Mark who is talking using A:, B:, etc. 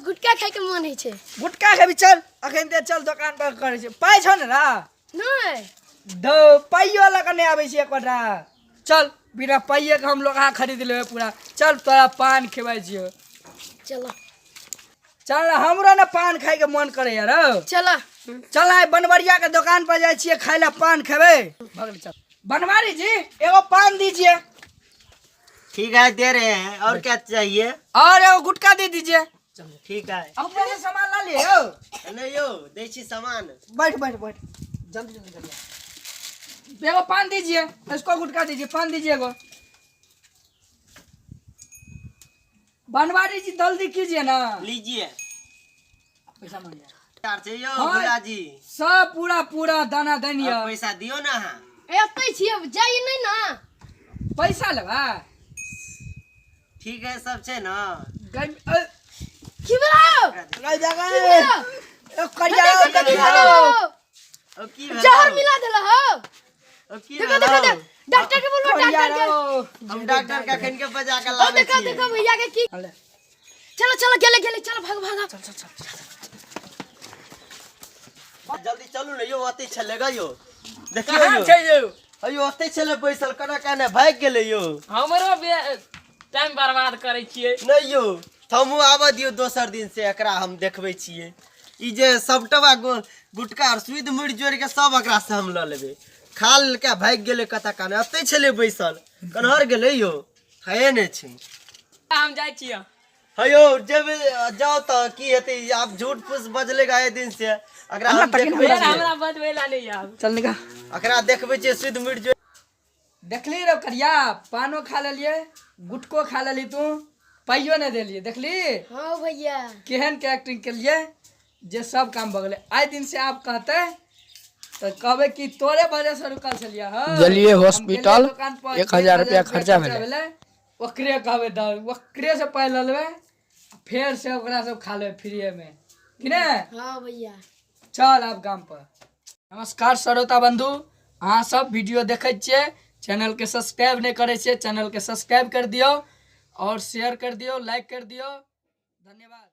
A: गुटका खाए के मन है
B: गुटका खेबी चल अखन ते चल दुकान पर करे छे पाई छ ना
A: नहीं
B: दो पाइयो वाला कने आवे छे एकटा चल बिना पाइए के हम लोग आ खरीद लेबे पूरा चल तोरा पान खेबाई छियो
A: चलो
B: चल हमरा ना पान खाए के मन करे यार
A: चलो
B: चल आइ बनवरिया के दुकान पर जाय छिए खाए ला पान खेबे भगल चल बनवारी जी एगो पान दीजिए।
C: ठीक है दे रहे हैं और क्या चाहिए
B: और एगो गुटका दे दीजिए।
C: ठीक है
B: अब मेरे सामान ला लियो
C: नहीं यो दे छी सामान
B: बैठ बैठ बैठ जल्दी जल्दी जल्दी एगो पान दीजिए इसको गुटका दीजिए पान दीजिए एगो बनवारी जी जल्दी कीजिए ना
C: लीजिए
B: पैसा मांगिए
C: यार चाहिए
B: हाँ।
C: भुला जी
B: सब पूरा पूरा दाना दनिया
C: और पैसा दियो ना हाँ
A: एतै छिए जाई नहीं ना
B: पैसा लेबा
C: ठीक है सब छे ना
A: की बोलाओ
B: गई जगह ए करिया
C: अब की
A: जहर मिला देला हो
C: अब की
A: देखो देखो डॉक्टर के बोलो डॉक्टर के
C: हम डॉक्टर का खन के बजा के
A: ओ
C: लावे
A: देखो
C: छी
A: देखो भैया के की चलो चलो गेले गेले चलो भाग भाग
B: चल चल चल
C: जल्दी चलू ना यो ओते छलेगा यो देखियो
B: कहां
C: यो
B: छै यो
C: अयो ओते छले बैसल कना कने भाग गेले यो
D: हमरो टाइम बर्बाद करे छिए
C: नहीं यो हमहू आवा दियो दोसर दिन से एकरा हम देखबै छिए ई जे सबटवा गुटका और सुध मुड़ जोड़ के सब एकरा से हम ल लेबे खाल के भाग गेले कता कने ओते छले बैसल कनहर गेले यो है ने छी
D: हम जाय छिए
C: हयो जब जाओ तो की हेते आप झूठ फूस बजलेगा ए दिन से एकरा हम देखबै
D: फेर हमरा बदवेला नहीं आब
B: चल निका
C: एकरा देखबै छिए सुध मुड़ जोड़
B: देखली रे करिया पानो खा लेलिए गुटको खा लेली तू पाइयो नहीं देलिए देखली
A: हां भैया
B: केहन के एक्टिंग के लिए जे सब काम भगले आए दिन से आप कहते तो कहबे कि तोरे वजह से रुकल छलिया हां
E: गेलिए हॉस्पिटल 1000 रुपया खर्चा भेले
B: ओकरे कहबे द ओकरे से पाइ लेबे फिर से ओकरा सब खा ले फ्री में कि ने
A: हां भैया
B: चल आप काम पर। नमस्कार श्रोता बंधु अहाँ सब वीडियो देखै छियै चैनल के सब्सक्राइब नहीं करे छियै चैनल के सब्सक्राइब कर दियो और शेयर कर दियो लाइक कर दियो धन्यवाद।